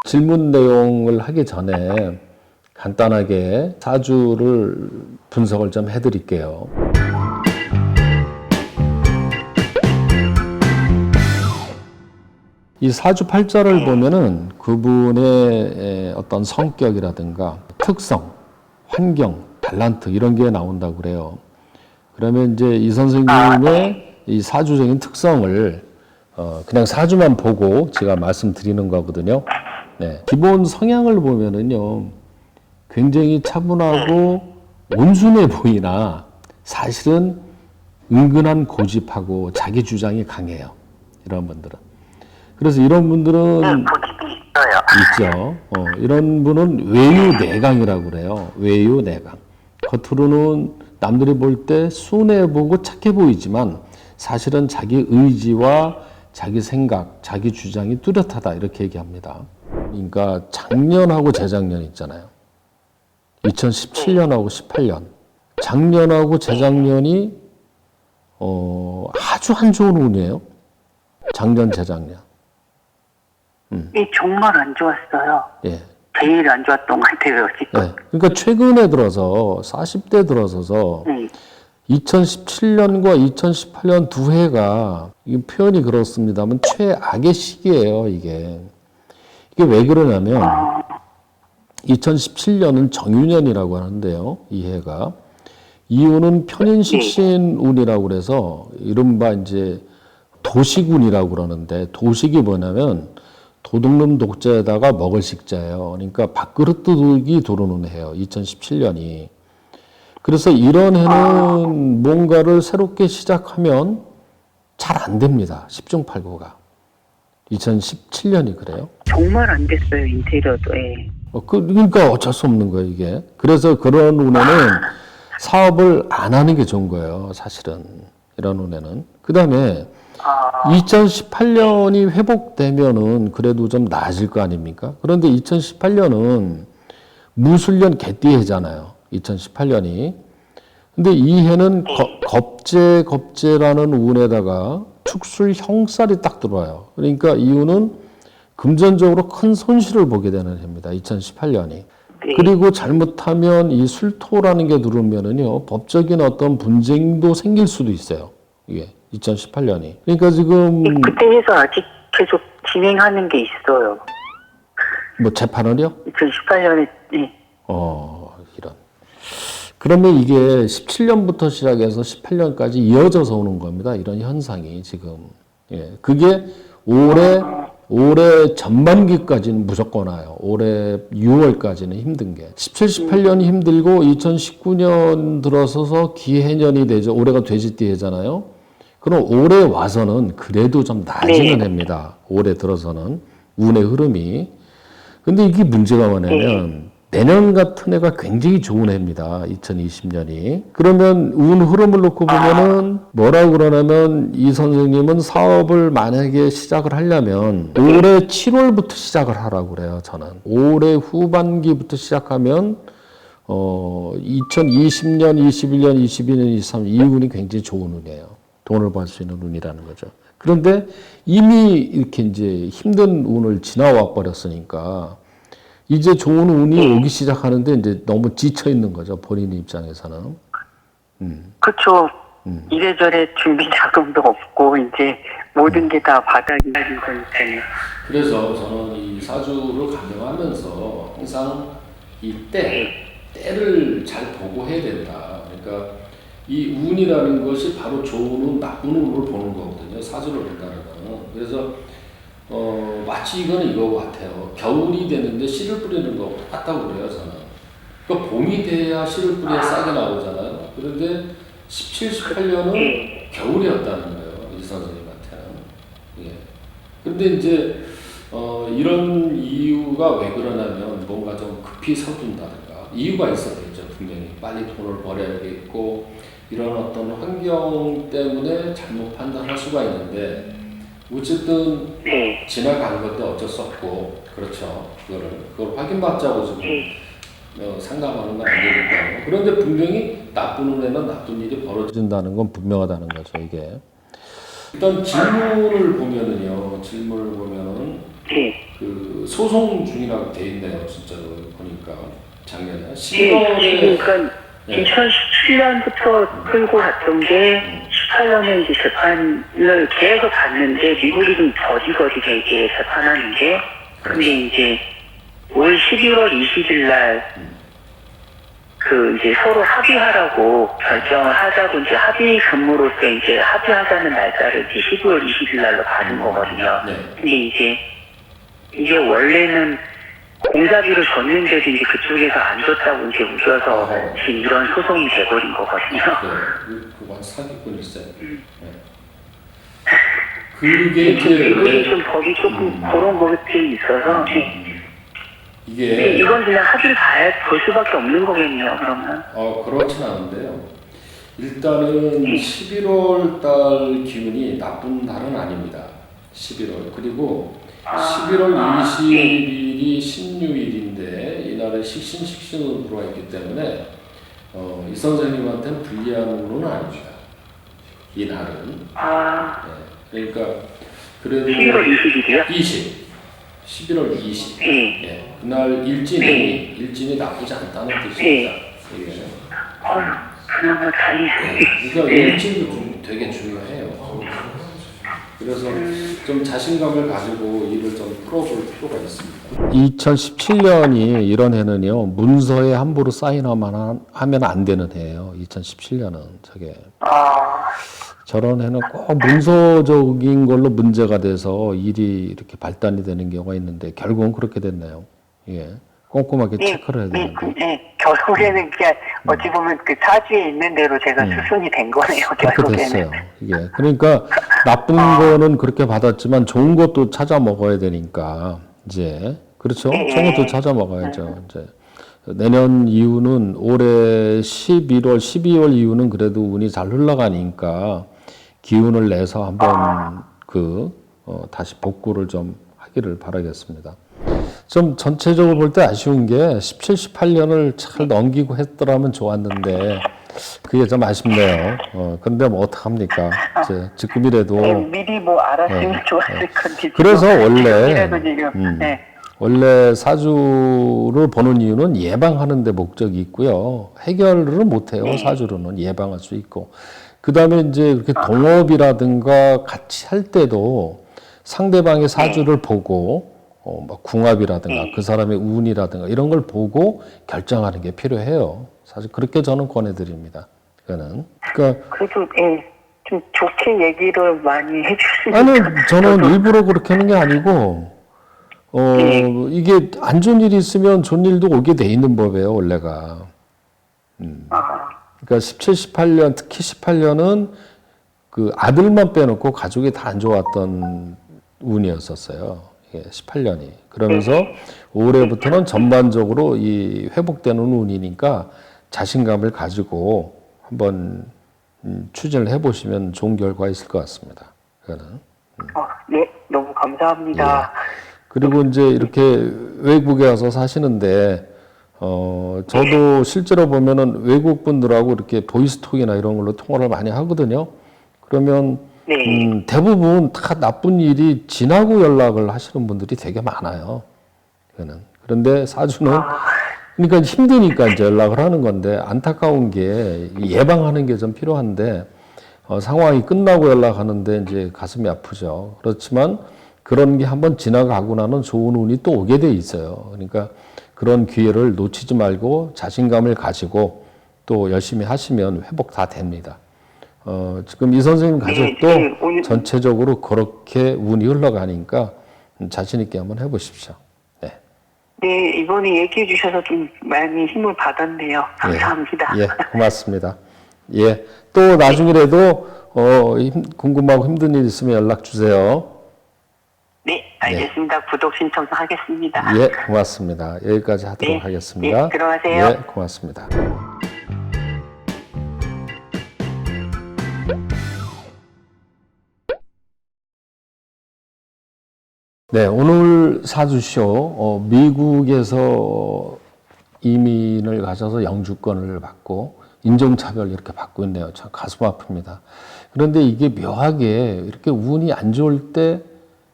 질문 내용을 하기 전에 간단하게 사주를 분석을 좀 해드릴게요. 이 사주 팔자를 보면은 그분의 어떤 성격이라든가 특성, 환경, 탤런트 이런 게 나온다고 그래요. 그러면 이제 이 선생님의 이 사주적인 특성을 그냥 사주만 보고 제가 말씀드리는 거거든요. 네. 기본 성향을 보면은요, 굉장히 차분하고 온순해 보이나 사실은 은근한 고집하고 자기 주장이 강해요. 이런 분들은. 그래서 이런 분들은 고집이 있어요. 있죠. 이런 분은 외유내강이라고 그래요. 외유내강. 겉으로는 남들이 볼 때 순해 보고 착해 보이지만 사실은 자기 의지와 자기 생각, 자기 주장이 뚜렷하다 이렇게 얘기합니다. 그러니까 작년하고 재작년 있잖아요. 2017년하고 18년. 작년하고 재작년이 아주 안 좋은 운이에요. 작년, 재작년. 정말 안 좋았어요. 예. 제일 안 좋았던 것 같아요, 지금. 네. 그러니까 최근에 들어서 40대 들어서서 2017년과 2018년 두 해가 이 표현이 그렇습니다만 최악의 시기예요, 이게. 이게 왜 그러냐면 2017년은 정유년이라고 하는데요, 이 해가. 이유는 편인식신운이라고 그래서 이른바 이제 도식운이라고 그러는데 도식이 뭐냐면 도둑놈 독자에다가 먹을 식자예요. 그러니까 밥그릇 도둑이 들어오는 해요. 2017년이. 그래서 이런 해는 뭔가를 새롭게 시작하면 잘 안 됩니다. 10중 8구가. 2017년이 그래요. 정말 안 됐어요, 인테리어도. 예. 그러니까 어쩔 수 없는 거예요, 이게. 그래서 그런 운에는 사업을 안 하는 게 좋은 거예요, 사실은. 이런 운에는. 그 다음에 2018년이 회복되면은 그래도 좀 나아질 거 아닙니까? 그런데 2018년은 무술년 개띠해잖아요. 2018년이. 근데 이 해는 겁재라는 운에다가 축술 형살이 딱 들어와요. 그러니까 이 운은 금전적으로 큰 손실을 보게 되는 해입니다. 2018년이. 그리고 잘못하면 이 술토라는 게 들어오면은요, 법적인 어떤 분쟁도 생길 수도 있어요. 이게. 2018년이. 그러니까 지금 그때 해서 아직 계속 진행하는 게 있어요. 뭐 재판을요? 2018년에 이런. 그러면 이게 17년부터 시작해서 18년까지 이어져서 오는 겁니다. 이런 현상이 지금. 예. 그게 올해 전반기까지는 무조건 와요. 올해 6월까지는 힘든 게. 17, 18년이 힘들고 2019년 들어서서 기해년이 되죠. 올해가 돼지띠 해잖아요. 그럼 올해 와서는 그래도 좀 나아지는 해입니다. 올해 들어서는 운의 흐름이. 근데 이게 문제가 뭐냐면 내년 같은 해가 굉장히 좋은 해입니다. 2020년이. 그러면 운 흐름을 놓고 보면은 뭐라고 그러냐면 이 선생님은 사업을 만약에 시작을 하려면 올해 7월부터 시작을 하라고 그래요. 저는. 올해 후반기부터 시작하면 2020년, 21년, 22년, 23년 이 운이 굉장히 좋은 운이에요. 돈을 벌 수 있는 운이라는 거죠. 그런데 이미 이렇게 이제 힘든 운을 지나와 버렸으니까 이제 좋은 운이 오기 시작하는데 이제 너무 지쳐 있는 거죠. 본인 입장에서는. 그렇죠. 이래저래 준비 자금도 없고 이제 모든 게 다 바닥이 나는 거니까요. 그래서 저는 이 사주를 강령하면서 항상 이 때를 잘 보고 해야 된다. 그러니까 이 운이라는 것이 바로 좋은 운, 나쁜 운을 보는 거거든요. 사주를 본다는 거는. 그래서 마치 이거는 이거 같아요. 겨울이 됐는데 씨를 뿌리는 거 똑같다고 그래요, 저는. 그러니까 봄이 돼야 씨를 뿌려야 싹이 나오잖아요. 그런데 17, 18년은 겨울이었다는 거예요, 이 선생님한테는. 예. 그런데 이제 이런 이유가 왜 그러냐면 뭔가 좀 급히 서둔다든가 이유가 있었겠죠, 분명히. 빨리 돈을 벌어야겠고 이런 어떤 환경 때문에 잘못 판단할 수가 있는데 어쨌든 지나간 것도 어쩔 수 없고 그렇죠. 그걸 확인받자고 지금 상담하는 건 아니니까요. 그런데 분명히 나쁜 운에는 나쁜 일이 벌어진다는 건 분명하다는 거죠. 이게 일단 질문을 보면은요. 질문을 보면은 그 소송 중이라고 돼 있네요. 진짜로 보니까 작년에 네, 11월에 그러니까 네. 2017년부터 끌고 갔던 게 18년에 이제 재판을 계속 봤는데 미국이 좀 더디거리게 이제 재판하는 게 근데 이제 올 11월 20일 날 그 이제 서로 합의하라고 결정을 하자고 이제 합의 근무로서 이제 합의하자는 날짜를 이제 12월 20일 날로 받은 거거든요. 네. 근데 이게 원래는 공사비를 줬는데도 이제 그쪽에서 안 줬다고 이제 우겨서 지금 이런 소송이 돼버린 거거든요. 네, 그건 사기꾼일세. 네. 그게 이제 미국이 좀 법이 조금 그런 것들이 있어서 이게 이건 그냥 합의를 볼 수밖에 없는 거겠네요. 그러면. 그렇진 않은데요. 일단은 11월 달 기운이 나쁜 달은 아닙니다. 11월 그리고 11월 20일이 신유일인데 이날에 식신으로 들어와 있기 때문에 이 선생님한테는 불리한 운은 아닙니다. 이 날은. 네, 그러니까 그래도 11월 20일이요? 11월 20일. 네. 예, 그날 일진이 나쁘지 않다는 뜻입니다. 예. 그나마 다행이네. 그러니까 일진도 좀 되게 중요해요. 그래서 좀 자신감을 가지고 일을 좀 풀어볼 필요가 있습니다. 2017년이 이런 해는요, 문서에 함부로 사인하면 안 되는 해예요. 2017년은 저게. 저런 해는 꼭 문서적인 걸로 문제가 돼서 일이 이렇게 발단이 되는 경우가 있는데 결국은 그렇게 됐네요. 예. 꼼꼼하게 체크를 해야 되는데. 네, 결국에는 그냥 어찌 보면 그 사주에 있는 대로 제가 수순이 된 거네요. 그렇게 결국에는. 됐어요. 이게 그러니까 나쁜 거는 그렇게 받았지만 좋은 것도 찾아 먹어야 되니까 이제 그렇죠. 좋은 것도 찾아 먹어야죠. 이제 내년 이후는 올해 11월, 12월 이후는 그래도 운이 잘 흘러가니까 기운을 내서 한번 다시 복구를 좀 하기를 바라겠습니다. 좀 전체적으로 볼 때 아쉬운 게 17, 18년을 잘 넘기고 했더라면 좋았는데 그게 좀 아쉽네요. 근데 뭐 어떡합니까? 이제 지금이라도 미리 뭐 알았으면 좋았을 건데. 그래서 원래 사주를 보는 이유는 예방하는 데 목적이 있고요. 해결을 못 해요. 사주로는 예방할 수 있고. 그다음에 이제 그렇게 동업이라든가 같이 할 때도 상대방의 사주를 보고 뭐 궁합이라든가 그 사람의 운이라든가 이런 걸 보고 결정하는 게 필요해요. 사실 그렇게 저는 권해드립니다. 그거는. 그러니까 그래도 좀 좋게 얘기를 많이 해주시니까. 아니 저는 일부러 그렇게 하는 게 아니고 이게 안 좋은 일이 있으면 좋은 일도 오게 돼 있는 법이에요. 원래가. 그러니까 17, 18년 특히 18년은 그 아들만 빼놓고 가족이 다 안 좋았던 운이었었어요. 18년이. 그러면서 올해부터는 전반적으로 이 회복되는 운이니까 자신감을 가지고 한번 추진을 해보시면 좋은 결과 있을 것 같습니다. 그거는. 네, 너무 감사합니다. 예. 그리고 이제 이렇게 외국에 와서 사시는데, 저도 실제로 보면은 외국 분들하고 이렇게 보이스톡이나 이런 걸로 통화를 많이 하거든요. 그러면 대부분 다 나쁜 일이 지나고 연락을 하시는 분들이 되게 많아요. 그거는. 그런데 사주는 그러니까 힘드니까 이제 연락을 하는 건데 안타까운 게 예방하는 게 좀 필요한데 상황이 끝나고 연락하는데 이제 가슴이 아프죠. 그렇지만 그런 게 한번 지나가고 나는 좋은 운이 또 오게 돼 있어요. 그러니까 그런 기회를 놓치지 말고 자신감을 가지고 또 열심히 하시면 회복 다 됩니다. 지금 이 선생님 가족도 전체적으로 그렇게 운이 흘러가니까 자신 있게 한번 해보십시오. 네. 네, 이번에 얘기해 주셔서 좀 많이 힘을 받았네요. 감사합니다. 예, 고맙습니다. 예, 또 나중이라도 궁금하고 힘든 일 있으면 연락 주세요. 네, 알겠습니다. 구독 신청하겠습니다. 예, 고맙습니다. 여기까지 하도록 하겠습니다. 네, 들어가세요. 예, 고맙습니다. 네, 오늘 사주쇼 미국에서 이민을 가셔서 영주권을 받고 인종차별 이렇게 받고 있네요. 참 가슴 아픕니다. 그런데 이게 묘하게 이렇게 운이 안 좋을 때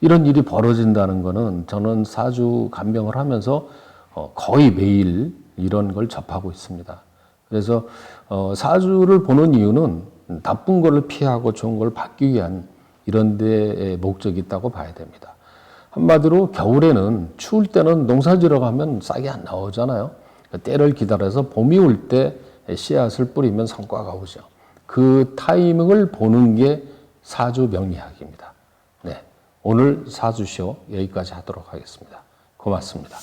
이런 일이 벌어진다는 거는 저는 사주 간병을 하면서 거의 매일 이런 걸 접하고 있습니다. 그래서 사주를 보는 이유는 나쁜 거를 피하고 좋은 걸 받기 위한 이런 데에 목적이 있다고 봐야 됩니다. 한마디로 겨울에는 추울 때는 농사지러 가면 싹이 안 나오잖아요. 때를 기다려서 봄이 올 때 씨앗을 뿌리면 성과가 오죠. 그 타이밍을 보는 게 사주 명리학입니다. 네, 오늘 사주쇼 여기까지 하도록 하겠습니다. 고맙습니다.